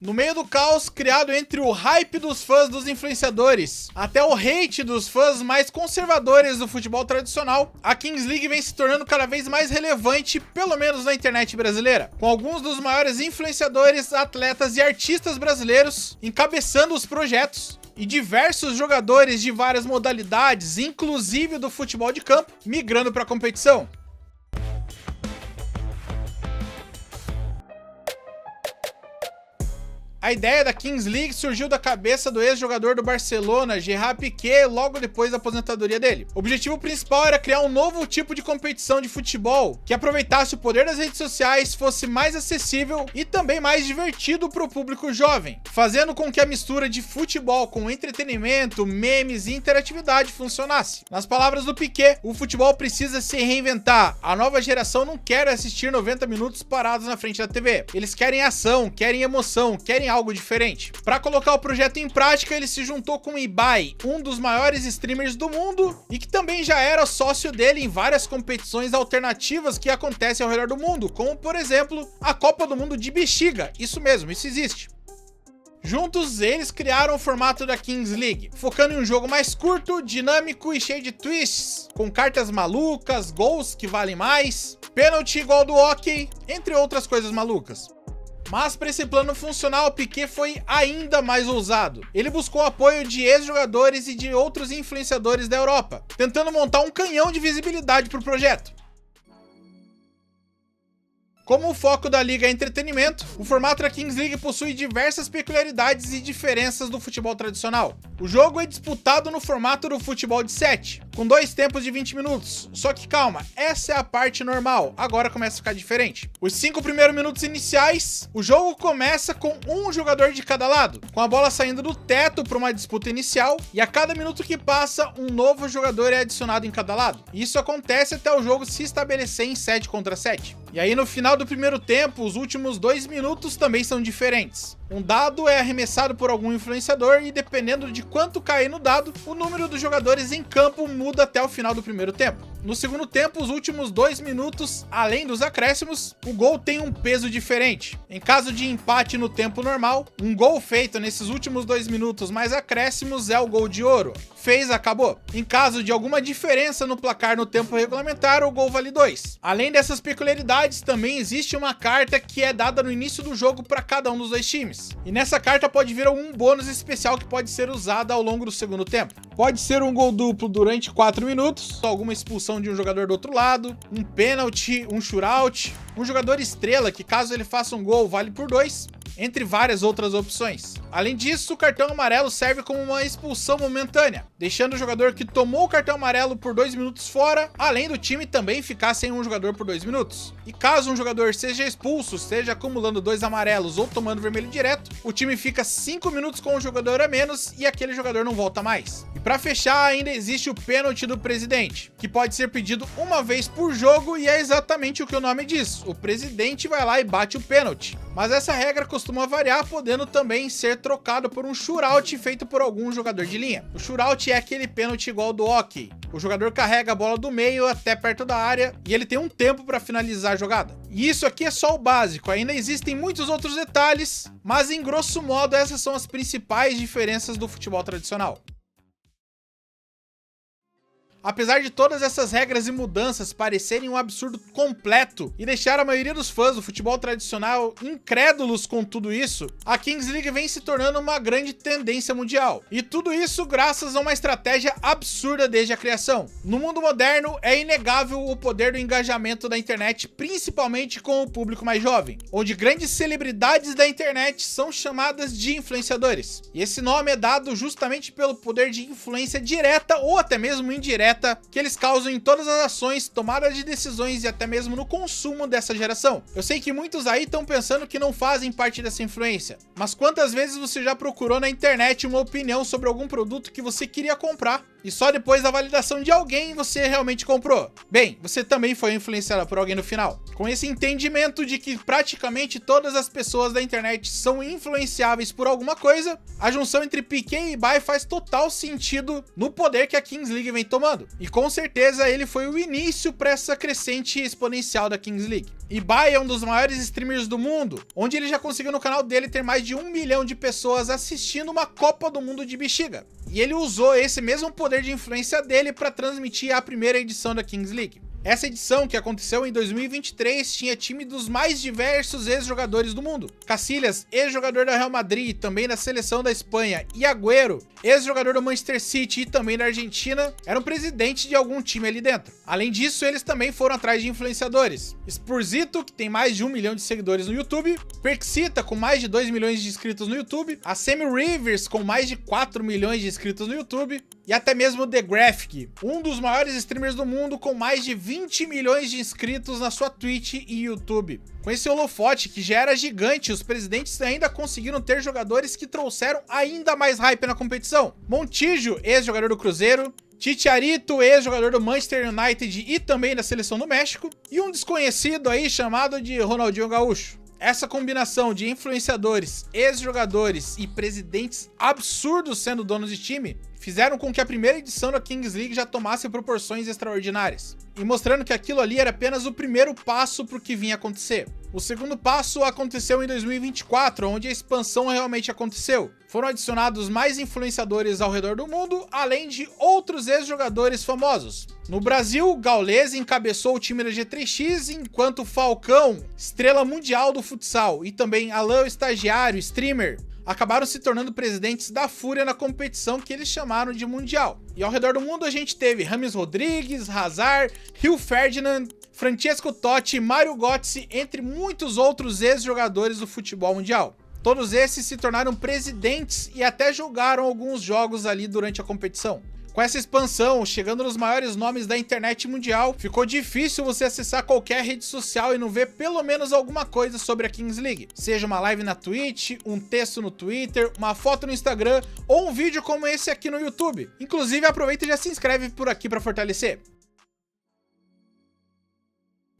No meio do caos criado entre o hype dos fãs dos influenciadores até o hate dos fãs mais conservadores do futebol tradicional, a Kings League vem se tornando cada vez mais relevante, pelo menos na internet brasileira, com alguns dos maiores influenciadores, atletas e artistas brasileiros encabeçando os projetos e diversos jogadores de várias modalidades, inclusive do futebol de campo, migrando para a competição. A ideia da Kings League surgiu da cabeça do ex-jogador do Barcelona, Gerard Piqué, logo depois da aposentadoria dele. O objetivo principal era criar um novo tipo de competição de futebol que aproveitasse o poder das redes sociais, fosse mais acessível e também mais divertido para o público jovem, fazendo com que a mistura de futebol com entretenimento, memes e interatividade funcionasse. Nas palavras do Piqué, o futebol precisa se reinventar. A nova geração não quer assistir 90 minutos parados na frente da TV. Eles querem ação, querem emoção, querem algo diferente. Para colocar o projeto em prática, ele se juntou com o Ibai, um dos maiores streamers do mundo e que também já era sócio dele em várias competições alternativas que acontecem ao redor do mundo, como por exemplo a Copa do Mundo de Bexiga. Isso mesmo, isso existe. Juntos, eles criaram o formato da Kings League, focando em um jogo mais curto, dinâmico e cheio de twists, com cartas malucas, gols que valem mais, pênalti igual do hockey, entre outras coisas malucas. Mas para esse plano funcionar, o Piqué foi ainda mais ousado. Ele buscou apoio de ex-jogadores e de outros influenciadores da Europa, tentando montar um canhão de visibilidade para o projeto. Como o foco da liga é entretenimento, o formato da Kings League possui diversas peculiaridades e diferenças do futebol tradicional. O jogo é disputado no formato do futebol de 7, com 2 tempos de 20 minutos. Só que calma, essa é a parte normal, agora começa a ficar diferente. Os 5 primeiros minutos iniciais, o jogo começa com um jogador de cada lado, com a bola saindo do teto para uma disputa inicial, e a cada minuto que passa, um novo jogador é adicionado em cada lado. Isso acontece até o jogo se estabelecer em 7 contra 7. E aí no final do primeiro tempo, os últimos 2 minutos também são diferentes. Um dado é arremessado por algum influenciador e dependendo de quanto cair no dado, o número dos jogadores em campo muda até o final do primeiro tempo. No segundo tempo, os últimos 2 minutos, além dos acréscimos, o gol tem um peso diferente. Em caso de empate no tempo normal, um gol feito nesses últimos 2 minutos mais acréscimos é o gol de ouro. Fez, acabou. Em caso de alguma diferença no placar no tempo regulamentar, o gol vale 2. Além dessas peculiaridades, também existe uma carta que é dada no início do jogo para cada um dos 2 times. E nessa carta pode vir algum bônus especial que pode ser usado ao longo do segundo tempo. Pode ser um gol duplo durante 4 minutos, alguma expulsão de um jogador do outro lado, um pênalti, um shootout, um jogador estrela que caso ele faça um gol vale por 2, entre várias outras opções. Além disso, o cartão amarelo serve como uma expulsão momentânea, deixando o jogador que tomou o cartão amarelo por 2 minutos fora, além do time também ficar sem um jogador por 2 minutos. E caso um jogador seja expulso, seja acumulando 2 amarelos ou tomando vermelho direto, o time fica 5 minutos com um jogador a menos e aquele jogador não volta mais. E para fechar, ainda existe o pênalti do presidente, que pode ser pedido uma vez por jogo e é exatamente o que o nome diz. O presidente vai lá e bate o pênalti. Mas essa regra costuma variar, podendo também ser trocado por um shootout feito por algum jogador de linha. O shootout é aquele pênalti igual do hockey. O jogador carrega a bola do meio até perto da área e ele tem um tempo para finalizar a jogada. E isso aqui é só o básico, ainda existem muitos outros detalhes, mas em grosso modo essas são as principais diferenças do futebol tradicional. Apesar de todas essas regras e mudanças parecerem um absurdo completo e deixar a maioria dos fãs do futebol tradicional incrédulos com tudo isso, a Kings League vem se tornando uma grande tendência mundial. E tudo isso graças a uma estratégia absurda desde a criação. No mundo moderno, é inegável o poder do engajamento da internet, principalmente com o público mais jovem, onde grandes celebridades da internet são chamadas de influenciadores. E esse nome é dado justamente pelo poder de influência direta ou até mesmo indireta que eles causam em todas as ações, tomadas de decisões e até mesmo no consumo dessa geração. Eu sei que muitos aí estão pensando que não fazem parte dessa influência, mas quantas vezes você já procurou na internet uma opinião sobre algum produto que você queria comprar e só depois da validação de alguém você realmente comprou? Bem, você também foi influenciado por alguém no final. Com esse entendimento de que praticamente todas as pessoas da internet são influenciáveis por alguma coisa, a junção entre Piqué e Ibai faz total sentido no poder que a Kings League vem tomando. E com certeza ele foi o início para essa crescente exponencial da Kings League. Ibai é um dos maiores streamers do mundo, onde ele já conseguiu no canal dele ter mais de 1 milhão de pessoas assistindo uma Copa do Mundo de bexiga. E ele usou esse mesmo poder de influência dele para transmitir a primeira edição da Kings League. Essa edição, que aconteceu em 2023, tinha time dos mais diversos ex-jogadores do mundo. Casillas, ex-jogador da Real Madrid, também da seleção da Espanha, e Agüero, ex-jogador do Manchester City e também da Argentina, eram presidente de algum time ali dentro. Além disso, eles também foram atrás de influenciadores. Spursito, que tem mais de 1 milhão de seguidores no YouTube, Perksita, com mais de 2 milhões de inscritos no YouTube, a Sammy Rivers, com mais de 4 milhões de inscritos no YouTube, e até mesmo o The Graphic, um dos maiores streamers do mundo com mais de 20 milhões de inscritos na sua Twitch e YouTube. Com esse holofote que já era gigante, os presidentes ainda conseguiram ter jogadores que trouxeram ainda mais hype na competição. Montijo, ex-jogador do Cruzeiro, Chicharito, ex-jogador do Manchester United e também da seleção do México, e um desconhecido aí chamado de Ronaldinho Gaúcho. Essa combinação de influenciadores, ex-jogadores e presidentes absurdos sendo donos de time fizeram com que a primeira edição da Kings League já tomasse proporções extraordinárias, e mostrando que aquilo ali era apenas o primeiro passo para o que vinha acontecer. O segundo passo aconteceu em 2024, onde a expansão realmente aconteceu. Foram adicionados mais influenciadores ao redor do mundo, além de outros ex-jogadores famosos. No Brasil, Gaules encabeçou o time da G3X, enquanto Falcão, estrela mundial do futsal, e também Alan, estagiário, streamer, acabaram se tornando presidentes da Fúria na competição que eles chamaram de Mundial. E ao redor do mundo a gente teve Rames Rodrigues, Hazard, Rio Ferdinand, Francesco Totti, Mário Götze, entre muitos outros ex-jogadores do futebol mundial. Todos esses se tornaram presidentes e até jogaram alguns jogos ali durante a competição. Com essa expansão, chegando nos maiores nomes da internet mundial, ficou difícil você acessar qualquer rede social e não ver pelo menos alguma coisa sobre a Kings League. Seja uma live na Twitch, um texto no Twitter, uma foto no Instagram ou um vídeo como esse aqui no YouTube. Inclusive, aproveita e já se inscreve por aqui para fortalecer.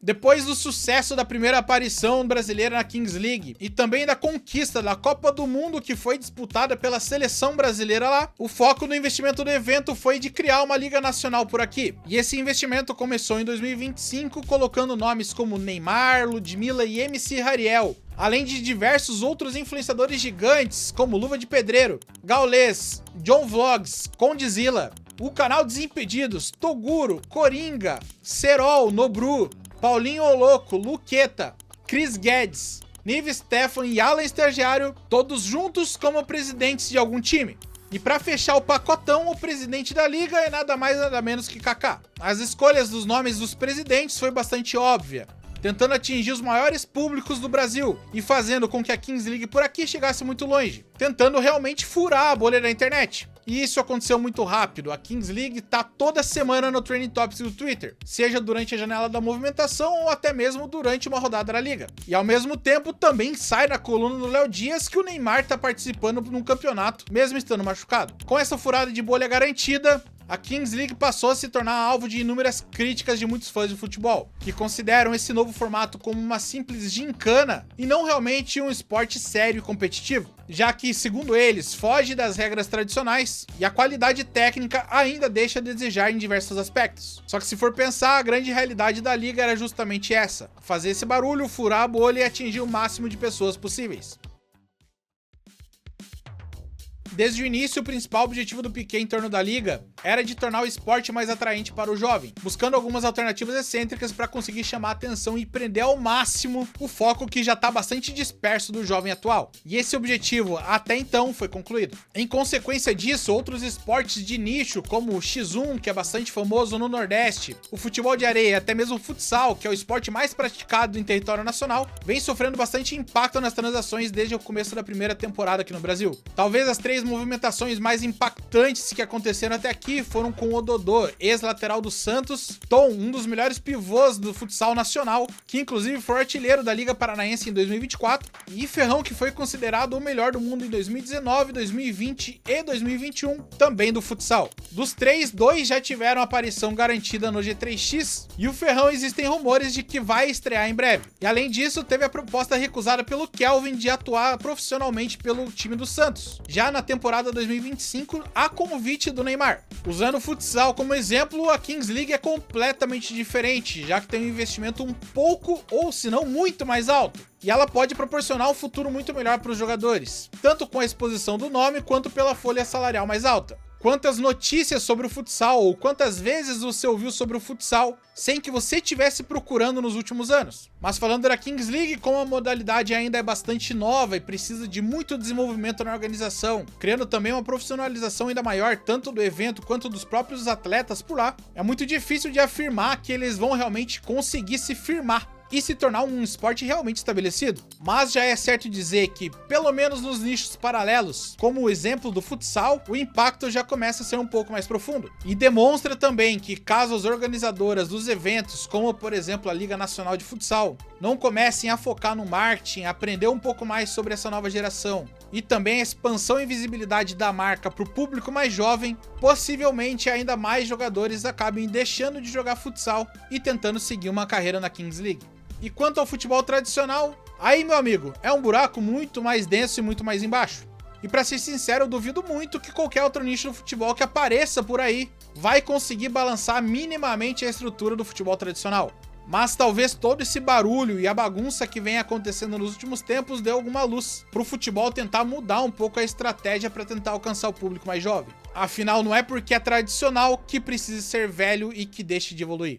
Depois do sucesso da primeira aparição brasileira na Kings League e também da conquista da Copa do Mundo que foi disputada pela seleção brasileira lá, o foco do investimento do evento foi de criar uma liga nacional por aqui. E esse investimento começou em 2025 colocando nomes como Neymar, Ludmilla e MC Hariel, além de diversos outros influenciadores gigantes como Luva de Pedreiro, Gaules, John Vlogs, Condzilla, o canal Desimpedidos, Toguro, Coringa, Serol, Nobru, Paulinho Oloco, Luqueta, Chris Guedes, Nive Stefan e Alan Estagiário, todos juntos como presidentes de algum time. E para fechar o pacotão, o presidente da liga é nada mais nada menos que Kaká. As escolhas dos nomes dos presidentes foi bastante óbvia, tentando atingir os maiores públicos do Brasil e fazendo com que a Kings League por aqui chegasse muito longe, tentando realmente furar a bolha da internet. E isso aconteceu muito rápido. A Kings League tá toda semana no Trending Topics do Twitter, seja durante a janela da movimentação ou até mesmo durante uma rodada da liga. E ao mesmo tempo também sai na coluna do Léo Dias que o Neymar tá participando num campeonato, mesmo estando machucado. Com essa furada de bolha garantida, a Kings League passou a se tornar alvo de inúmeras críticas de muitos fãs de futebol, que consideram esse novo formato como uma simples gincana e não realmente um esporte sério e competitivo, já que, segundo eles, foge das regras tradicionais e a qualidade técnica ainda deixa a desejar em diversos aspectos. Só que se for pensar, a grande realidade da liga era justamente essa: fazer esse barulho, furar a bolha e atingir o máximo de pessoas possíveis. Desde o início, o principal objetivo do Piquet em torno da liga era de tornar o esporte mais atraente para o jovem, buscando algumas alternativas excêntricas para conseguir chamar a atenção e prender ao máximo o foco que já está bastante disperso do jovem atual. E esse objetivo, até então, foi concluído. Em consequência disso, outros esportes de nicho, como o X1, que é bastante famoso no Nordeste, o futebol de areia e até mesmo o futsal, que é o esporte mais praticado em território nacional, vem sofrendo bastante impacto nas transações desde o começo da primeira temporada aqui no Brasil. Talvez as 3 movimentações mais impactantes que aconteceram até aqui foram com o Dodô, ex-lateral do Santos, Tom, um dos melhores pivôs do futsal nacional, que inclusive foi artilheiro da Liga Paranaense em 2024, e Ferrão, que foi considerado o melhor do mundo em 2019, 2020 e 2021, também do futsal. Dos 3, 2 já tiveram aparição garantida no G3X, e o Ferrão existem rumores de que vai estrear em breve. E além disso, teve a proposta recusada pelo Kelvin de atuar profissionalmente pelo time do Santos, já na temporada 2025, a convite do Neymar. Usando o futsal como exemplo, a Kings League é completamente diferente, já que tem um investimento um pouco, ou se não muito mais alto. E ela pode proporcionar um futuro muito melhor para os jogadores, tanto com a exposição do nome quanto pela folha salarial mais alta. Quantas notícias sobre o futsal ou quantas vezes você ouviu sobre o futsal sem que você estivesse procurando nos últimos anos? Mas falando da Kings League, como a modalidade ainda é bastante nova e precisa de muito desenvolvimento na organização, criando também uma profissionalização ainda maior tanto do evento quanto dos próprios atletas por lá, é muito difícil de afirmar que eles vão realmente conseguir se firmar e se tornar um esporte realmente estabelecido. Mas já é certo dizer que, pelo menos nos nichos paralelos, como o exemplo do futsal, o impacto já começa a ser um pouco mais profundo. E demonstra também que caso as organizadoras dos eventos, como por exemplo a Liga Nacional de Futsal, não comecem a focar no marketing, aprender um pouco mais sobre essa nova geração, e também a expansão e visibilidade da marca para o público mais jovem, possivelmente ainda mais jogadores acabem deixando de jogar futsal e tentando seguir uma carreira na Kings League. E quanto ao futebol tradicional, aí meu amigo, é um buraco muito mais denso e muito mais embaixo. E pra ser sincero, eu duvido muito que qualquer outro nicho do futebol que apareça por aí vai conseguir balançar minimamente a estrutura do futebol tradicional. Mas talvez todo esse barulho e a bagunça que vem acontecendo nos últimos tempos dê alguma luz pro futebol tentar mudar um pouco a estratégia para tentar alcançar o público mais jovem. Afinal, não é porque é tradicional que precisa ser velho e que deixe de evoluir.